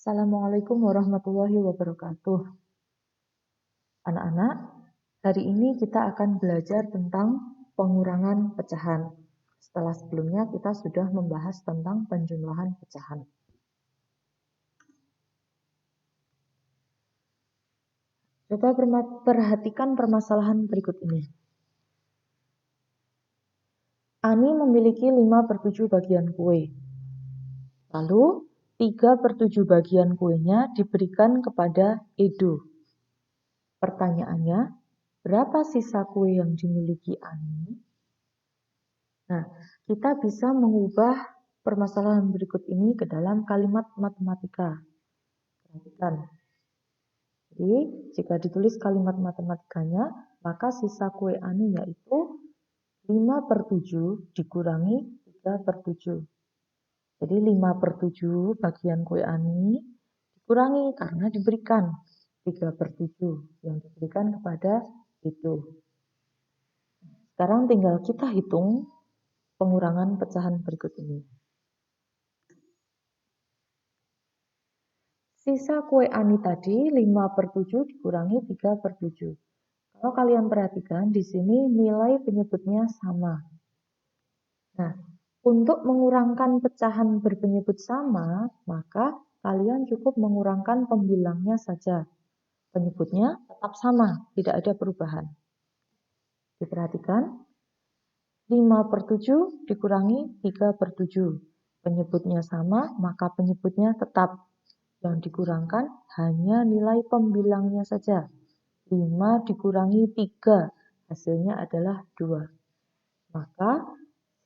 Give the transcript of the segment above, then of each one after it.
Assalamualaikum warahmatullahi wabarakatuh. Anak-anak, hari ini kita akan belajar tentang pengurangan pecahan. Setelah sebelumnya kita sudah membahas tentang penjumlahan pecahan. Coba perhatikan permasalahan berikut ini. Ani memiliki 5/7 bagian kue. Lalu 3/7 bagian kuenya diberikan kepada Edo. Pertanyaannya, berapa sisa kue yang dimiliki Ani? Nah, kita bisa mengubah permasalahan berikut ini ke dalam kalimat matematika. Perhatikan. Jadi, jika ditulis kalimat matematikanya, maka sisa kue Ani yaitu 5/7 dikurangi 3/7. Jadi 5/7 bagian kue Ani dikurangi karena diberikan 3/7 yang diberikan kepada itu. Sekarang tinggal kita hitung pengurangan pecahan berikut ini. Sisa kue Ani tadi 5/7 dikurangi 3/7. Kalau kalian perhatikan di sini nilai penyebutnya sama. Nah, untuk mengurangkan pecahan berpenyebut sama, maka kalian cukup mengurangkan pembilangnya saja. Penyebutnya tetap sama, tidak ada perubahan. Diperhatikan, 5/7 dikurangi 3/7. Penyebutnya sama, maka penyebutnya tetap. Yang dikurangkan hanya nilai pembilangnya saja. 5 dikurangi 3, hasilnya adalah 2. Maka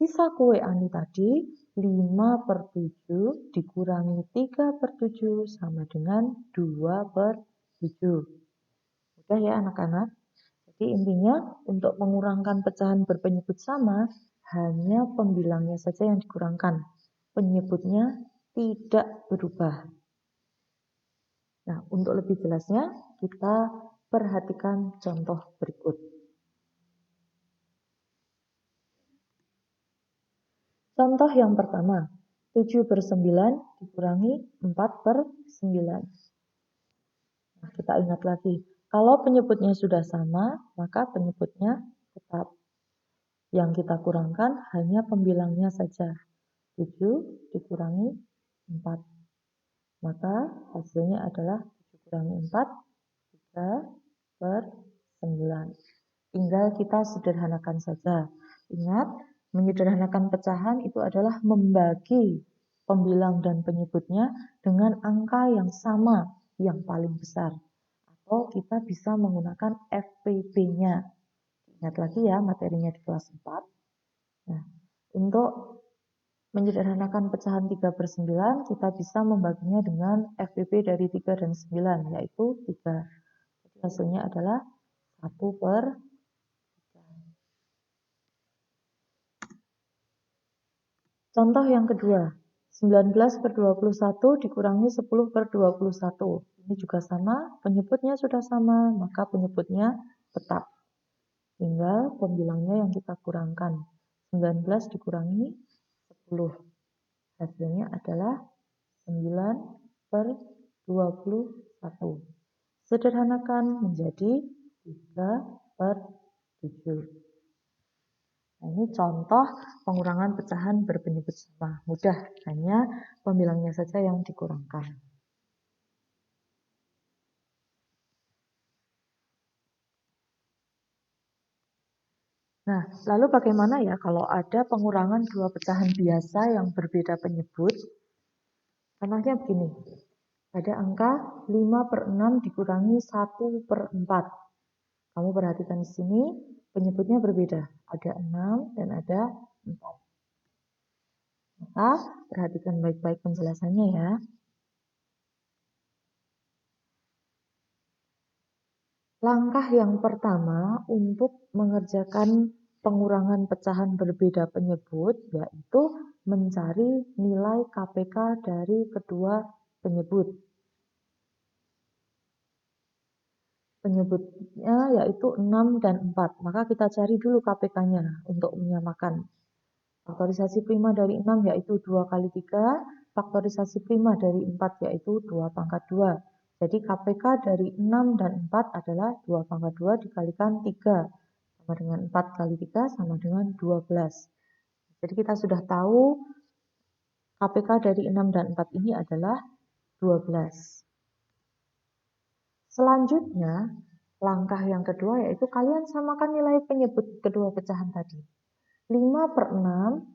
sisa kue Ani tadi 5/7 dikurangi 3/7 sama dengan 2/7. Mudah ya anak-anak? Jadi intinya untuk mengurangkan pecahan berpenyebut sama, hanya pembilangnya saja yang dikurangkan. Penyebutnya tidak berubah. Nah, untuk lebih jelasnya, kita perhatikan contoh berikut. Contoh yang pertama, 7/9 dikurangi 4/9. Nah, kita ingat lagi, kalau penyebutnya sudah sama, maka penyebutnya tetap. Yang kita kurangkan hanya pembilangnya saja. 7 dikurangi 4. Maka hasilnya adalah 7 kurangi 4, 3/9. Tinggal kita sederhanakan saja. Ingat, menyederhanakan pecahan itu adalah membagi pembilang dan penyebutnya dengan angka yang sama, yang paling besar. Atau kita bisa menggunakan FPB-nya. Ingat lagi ya materinya di kelas 4. Nah, untuk menyederhanakan pecahan 3/9, kita bisa membaginya dengan FPB dari 3 dan 9, yaitu 3. Jadi hasilnya adalah 1/3. Contoh yang kedua, 19/21 dikurangi 10/21. Ini juga sama, penyebutnya sudah sama, maka penyebutnya tetap. Tinggal pembilangnya yang kita kurangkan. 19 dikurangi 10. Hasilnya adalah 9/21. Sederhanakan menjadi 3/7. Nah, ini contoh pengurangan pecahan berpenyebut sama. Mudah, hanya pembilangnya saja yang dikurangkan. Nah, lalu bagaimana ya kalau ada pengurangan dua pecahan biasa yang berbeda penyebut? Contohnya begini, ada angka 5/6 dikurangi 1/4. Kamu perhatikan di sini, penyebutnya berbeda. Ada 6 dan ada 4. Maka, perhatikan baik-baik penjelasannya ya. Langkah yang pertama untuk mengerjakan pengurangan pecahan berbeda penyebut, yaitu mencari nilai KPK dari kedua penyebut. Penyebutnya yaitu 6 dan 4. Maka kita cari dulu KPK-nya untuk menyamakan. Faktorisasi prima dari 6 yaitu 2 kali 3, faktorisasi prima dari 4 yaitu 2 pangkat 2. Jadi KPK dari 6 dan 4 adalah 2 pangkat 2 dikalikan 3. Sama dengan 4 kali 3 sama dengan 12. Jadi kita sudah tahu KPK dari 6 dan 4 ini adalah 12. Selanjutnya, langkah yang kedua yaitu kalian samakan nilai penyebut kedua pecahan tadi. 5/6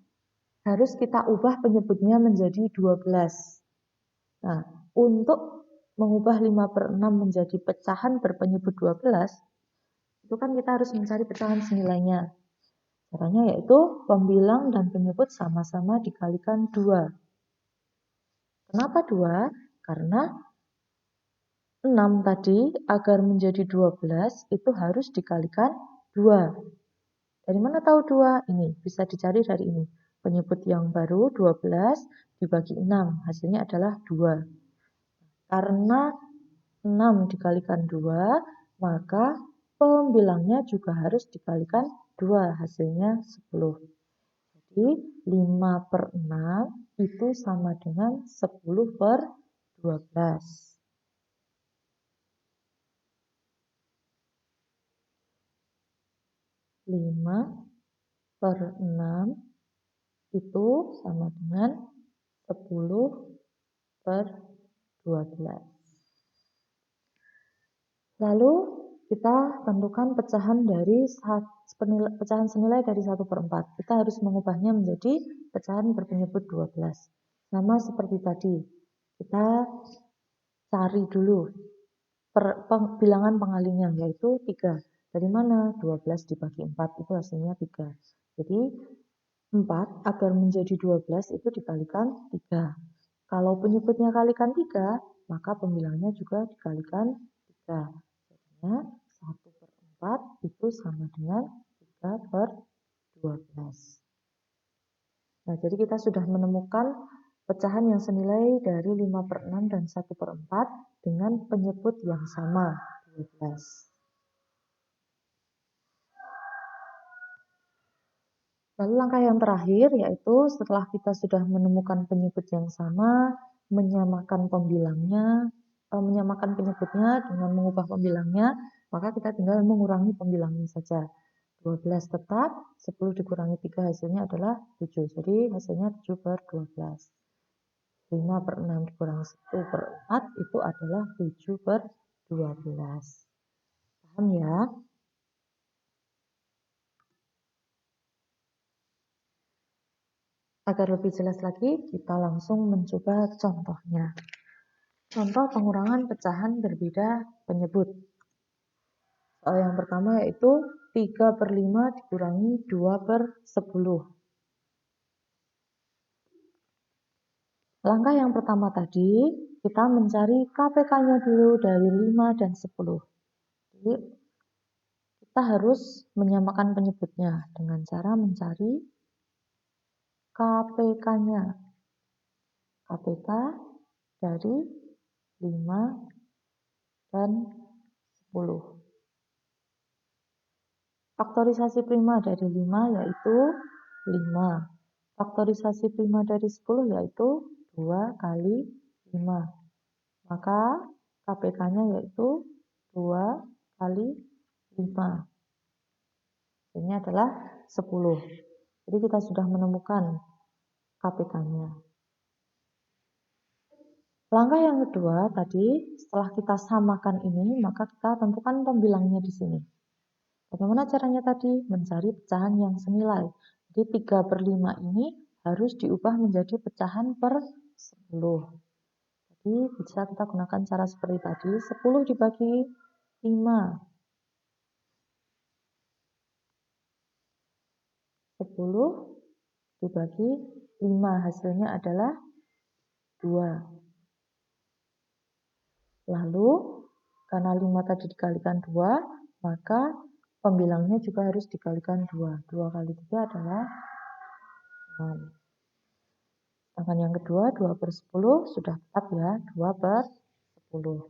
harus kita ubah penyebutnya menjadi 12. Nah, untuk mengubah 5/6 menjadi pecahan berpenyebut 12, itu kan kita harus mencari pecahan senilainya. Caranya yaitu pembilang dan penyebut sama-sama dikalikan 2. Kenapa 2? Karena 6 tadi agar menjadi 12 itu harus dikalikan 2. Dari mana tahu 2? Ini bisa dicari dari ini. Penyebut yang baru 12 dibagi 6, hasilnya adalah 2. Karena 6 dikalikan 2, maka pembilangnya juga harus dikalikan 2, hasilnya 10. Jadi 5/6 itu sama dengan 10/12. 5/6 itu sama dengan 10/12. Lalu kita tentukan pecahan senilai dari 1/4. Kita harus mengubahnya menjadi pecahan berpenyebut 12. Sama seperti tadi, kita cari dulu bilangan pengalihnya yaitu 3. Dari mana? 12 dibagi 4 itu hasilnya 3. Jadi 4 agar menjadi 12 itu dikalikan 3. Kalau penyebutnya kalikan 3, maka pembilangnya juga dikalikan 3. Jadinya 1/4 itu sama dengan 3/12. Nah, jadi kita sudah menemukan pecahan yang senilai dari 5/6 dan 1/4 dengan penyebut yang sama, 12. Lalu langkah yang terakhir yaitu setelah kita sudah menemukan penyebut yang sama, menyamakan penyebutnya dengan mengubah pembilangnya, maka kita tinggal mengurangi pembilangnya saja. 12 tetap, 10 dikurangi 3 hasilnya adalah 7. Jadi hasilnya 7/12. 5/6 dikurangi 1/4 itu adalah 7/12. Paham ya? Agar lebih jelas lagi, kita langsung mencoba contohnya. Contoh pengurangan pecahan berbeda penyebut. Soal yang pertama yaitu 3/5 dikurangi 2/10. Langkah yang pertama tadi, kita mencari KPK-nya dulu dari 5 dan 10. Jadi, kita harus menyamakan penyebutnya dengan cara mencari KPK-nya. KPK dari 5 dan 10. Faktorisasi prima dari 5 yaitu 5. Faktorisasi prima dari 10 yaitu 2 kali 5. Maka KPK-nya yaitu 2 kali 5. Ini adalah 10. Jadi kita sudah menemukan KPK-nya. Langkah yang kedua tadi, setelah kita samakan ini, maka kita tentukan pembilangnya di sini. Bagaimana caranya tadi? Mencari pecahan yang senilai. Jadi 3/5 ini harus diubah menjadi pecahan per 10. Jadi bisa kita gunakan cara seperti tadi. 10 dibagi 5. 10 dibagi 5 hasilnya adalah 2. Lalu karena 5 tadi dikalikan 2, maka pembilangnya juga harus dikalikan 2. 2 kali 3 adalah 6. Sedangkan yang kedua 2/10 sudah tetap ya, 2/10.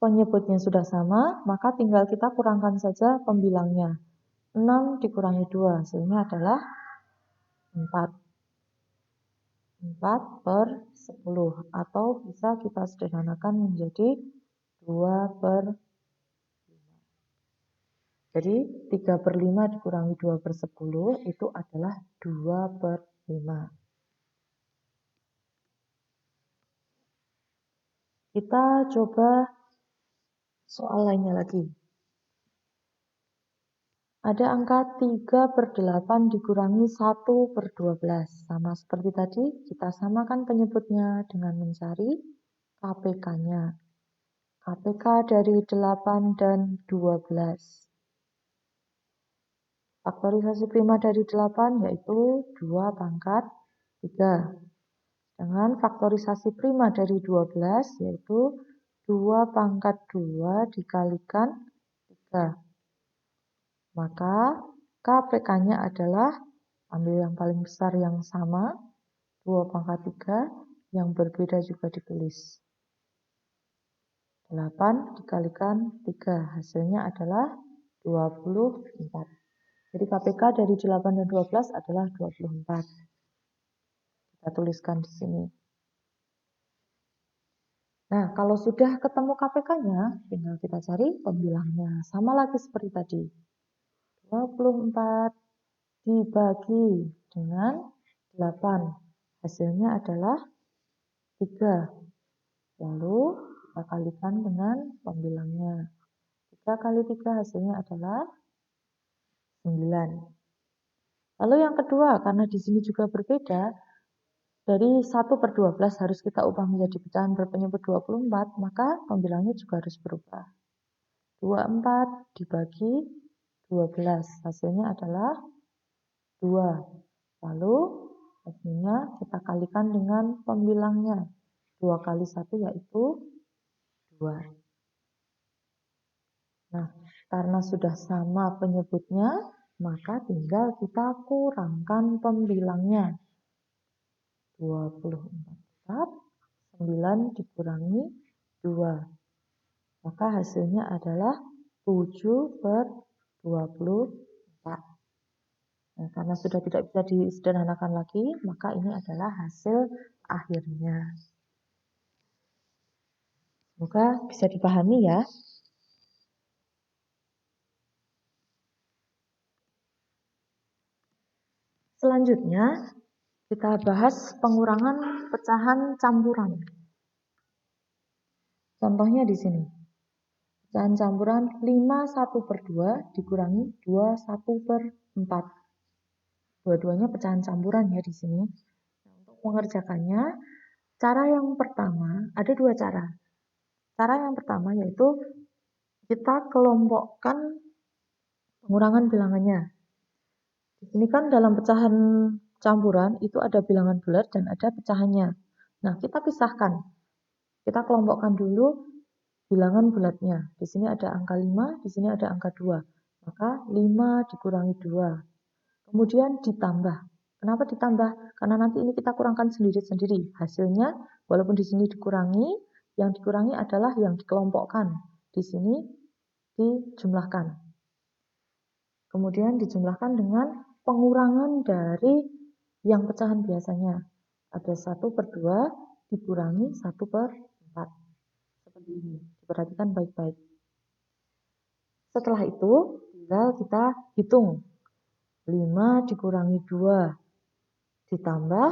Penyebutnya sudah sama, maka tinggal kita kurangkan saja pembilangnya. 6 dikurangi 2, hasilnya adalah 4. 4/10 atau bisa kita sederhanakan menjadi 2/5. Jadi 3/5 dikurangi 2/10 itu adalah 2/5. Kita coba soal lainnya lagi. Ada angka 3/8 dikurangi 1/12. Sama seperti tadi, kita samakan penyebutnya dengan mencari KPK-nya. KPK dari 8 dan 12. Faktorisasi prima dari 8 yaitu 2/3. Dengan faktorisasi prima dari 12 yaitu 2/2 dikalikan 3. Maka KPK-nya adalah, ambil yang paling besar yang sama, 2/3, yang berbeda juga ditulis. 8 dikalikan 3, hasilnya adalah 24. Jadi KPK dari 8 dan 12 adalah 24. Kita tuliskan di sini. Nah, kalau sudah ketemu KPK-nya, tinggal kita cari pembilangnya. Sama lagi seperti tadi. 24 dibagi dengan 8. Hasilnya adalah 3. Lalu kita kalikan dengan pembilangnya. 3 kali 3 hasilnya adalah 9. Lalu yang kedua, karena di sini juga berbeda, dari 1/12 harus kita ubah menjadi pecahan berpenyebut 24, maka pembilangnya juga harus berubah. 24 dibagi 12, hasilnya adalah 2. Lalu hasilnya kita kalikan dengan pembilangnya. 2 kali 1 yaitu 2. Nah, karena sudah sama penyebutnya, maka tinggal kita kurangkan pembilangnya. 24, 9 dikurangi 2. Maka hasilnya adalah 7/24. Nah, karena sudah tidak bisa disederhanakan lagi, maka ini adalah hasil akhirnya. Semoga bisa dipahami ya. Selanjutnya, kita bahas pengurangan pecahan campuran. Contohnya di sini. Pecahan campuran 5/1/2 dikurangi 2/1/4. Dua-duanya pecahan campuran ya di sini. Nah, untuk mengerjakannya, cara yang pertama, ada dua cara. Cara yang pertama yaitu kita kelompokkan pengurangan bilangannya. Di sini kan dalam pecahan campuran itu ada bilangan bulat dan ada pecahannya. Nah, kita pisahkan. Kita kelompokkan dulu bilangan bulatnya. Di sini ada angka 5, di sini ada angka 2. Maka 5 dikurangi 2. Kemudian ditambah. Kenapa ditambah? Karena nanti ini kita kurangkan sendiri-sendiri. Hasilnya, walaupun di sini dikurangi, yang dikurangi adalah yang dikelompokkan. Di sini dijumlahkan. Kemudian dijumlahkan dengan pengurangan dari yang pecahan biasanya. Ada 1/2 dikurangi 1/4. Seperti ini. Diperhatikan baik-baik. Setelah itu, tinggal kita hitung. 5 dikurangi 2 ditambah,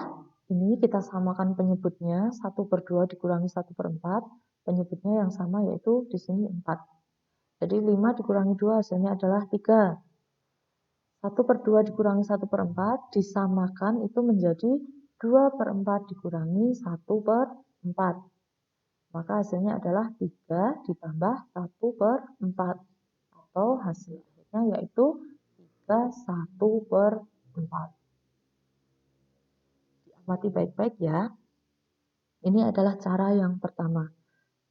ini kita samakan penyebutnya, 1/2 dikurangi 1/4, penyebutnya yang sama yaitu di sini 4. Jadi 5 dikurangi 2 hasilnya adalah 3. 1/2 dikurangi 1/4 disamakan itu menjadi 2/4 dikurangi 1/4. Maka hasilnya adalah 3 ditambah 1/4. Atau hasilnya yaitu 3 1/4. Diamati baik-baik ya. Ini adalah cara yang pertama.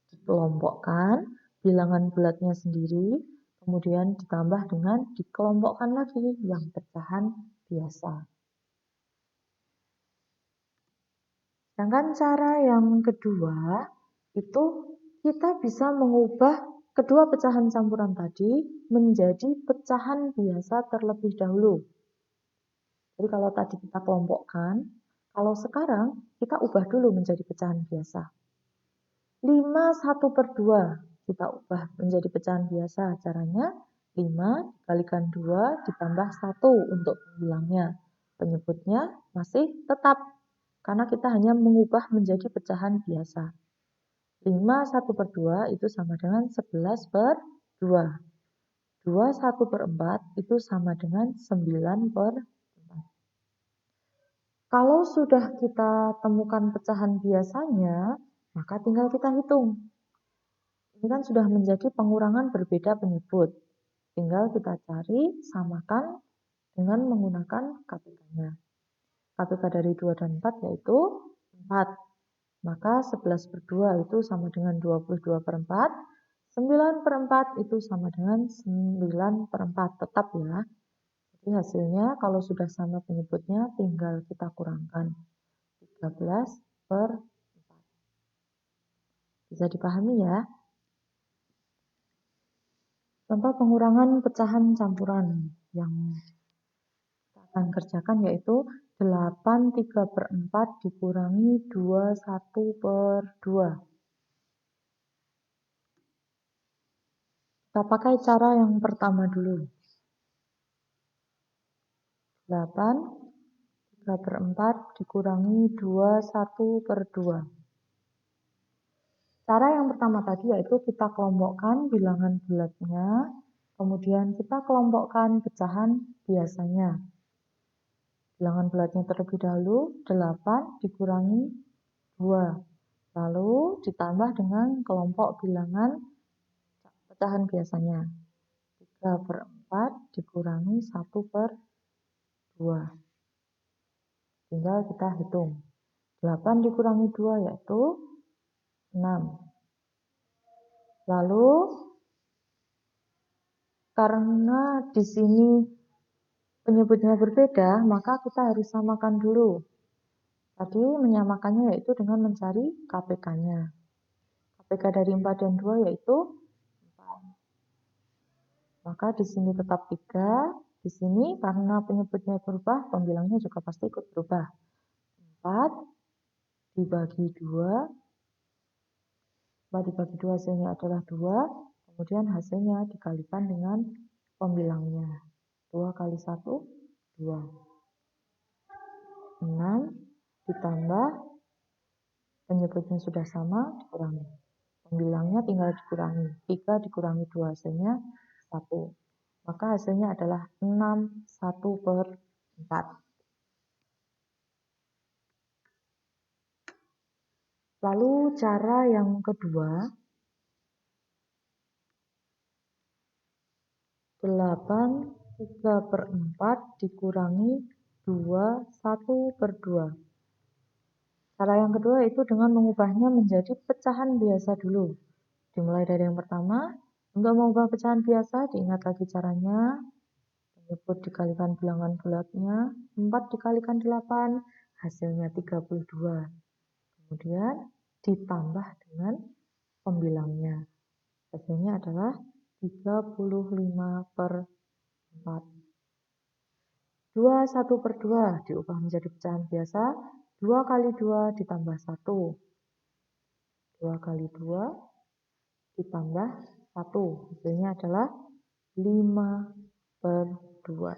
Dikelompokkan bilangan bulatnya sendiri, kemudian ditambah dengan dikelompokkan lagi yang pecahan biasa. Sedangkan cara yang kedua, itu kita bisa mengubah kedua pecahan campuran tadi menjadi pecahan biasa terlebih dahulu. Jadi kalau tadi kita kelompokkan, Kalau sekarang, kita ubah dulu menjadi pecahan biasa. 5/1/2 kita ubah menjadi pecahan biasa. Caranya 5 dikalikan 2 ditambah 1 untuk pembilangnya. Penyebutnya masih tetap, karena kita hanya mengubah menjadi pecahan biasa. 5/1/2 itu sama dengan 11/2. 2/1/4 itu sama dengan 9/4. Kalau sudah kita temukan pecahan biasanya, maka tinggal kita hitung. Ini kan sudah menjadi pengurangan berbeda penyebut. Tinggal kita cari, samakan dengan menggunakan KPK-nya. KPK dari 2 dan 4 yaitu 4. Maka 11/2 itu sama dengan 22/4. 9/4 itu sama dengan 9/4. Tetap ya. Jadi hasilnya kalau sudah sama penyebutnya tinggal kita kurangkan. 13/4. Bisa dipahami ya? Contoh pengurangan pecahan campuran yang kita akan kerjakan yaitu 8/3/4 dikurangi 21/2. Kita pakai cara yang pertama dulu. 8/3/4 dikurangi 21/2. Cara yang pertama tadi yaitu kita kelompokkan bilangan bulatnya, kemudian kita kelompokkan pecahan biasanya. Bilangan bulatnya terlebih dahulu, 8 dikurangi 2. Lalu ditambah dengan kelompok bilangan pecahan biasanya. 3/4 dikurangi 1/2. Tinggal kita hitung. 8 dikurangi 2 yaitu 6. Lalu karena di sini penyebutnya berbeda, maka kita harus samakan dulu. Tadi menyamakannya yaitu dengan mencari KPK-nya. KPK dari 4 dan 2 yaitu 4. Maka di sini tetap 3. Di sini karena penyebutnya berubah, pembilangnya juga pasti ikut berubah. 4 dibagi 2. 4 dibagi 2 hasilnya adalah 2. Kemudian hasilnya dikalikan dengan pembilangnya. 2 kali 1, 2. 6 ditambah penyebutnya sudah sama, dikurangi. Pembilangnya tinggal dikurangi. 3 dikurangi 2 hasilnya 1. Maka hasilnya adalah 6/1/4. Lalu cara yang kedua, 8/3/4 dikurangi 2 1/2. Cara yang kedua itu dengan mengubahnya menjadi pecahan biasa dulu. Dimulai dari yang pertama, untuk mengubah pecahan biasa, diingat lagi caranya. Penyebut dikalikan bilangan bulatnya, 4 dikalikan 8, hasilnya 32. Kemudian ditambah dengan pembilangnya. Hasilnya adalah 35/4. 2 1/2 diubah menjadi pecahan biasa. 2 kali 2 ditambah 1. 2 kali 2 ditambah 1. Hasilnya adalah 5/2.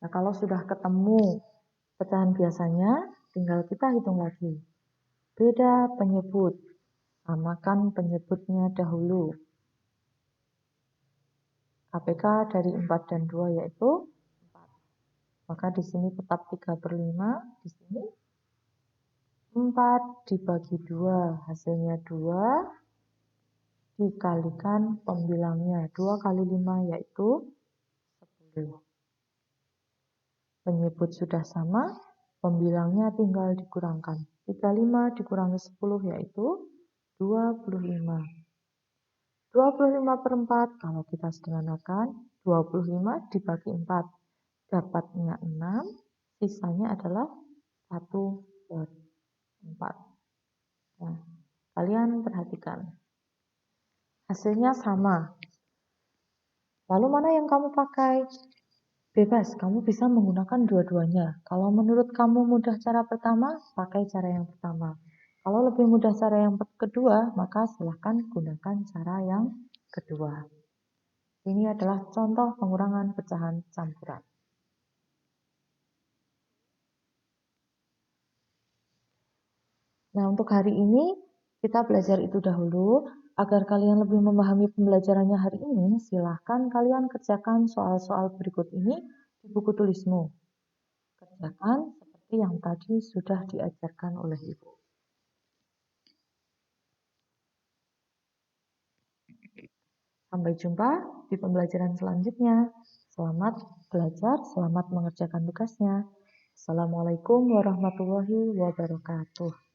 Nah, kalau sudah ketemu pecahan biasanya, tinggal kita hitung lagi. Beda penyebut. Samakan penyebutnya dahulu. KPK dari 4 dan 2 yaitu 4. Maka di sini tetap 3/5. Di sini 4 dibagi 2. Hasilnya 2. Dikalikan pembilangnya. 2 kali 5 yaitu 10. Penyebut sudah sama, pembilangnya tinggal dikurangkan. 35 dikurangi 10 yaitu 25. 25/4 kalau kita sederhanakan, 25 dibagi 4. Dapatnya 6, sisanya adalah 1/4. Nah, kalian perhatikan. Hasilnya sama. Lalu mana yang kamu pakai? Bebas, kamu bisa menggunakan dua-duanya. Kalau menurut kamu mudah cara pertama, pakai cara yang pertama. Kalau lebih mudah cara yang kedua, maka silahkan gunakan cara yang kedua. Ini adalah contoh pengurangan pecahan campuran. Nah, untuk hari ini kita belajar itu dahulu. Agar kalian lebih memahami pembelajarannya hari ini, silahkan kalian kerjakan soal-soal berikut ini di buku tulismu. Kerjakan seperti yang tadi sudah diajarkan oleh Ibu. Sampai jumpa di pembelajaran selanjutnya. Selamat belajar, selamat mengerjakan tugasnya. Assalamualaikum warahmatullahi wabarakatuh.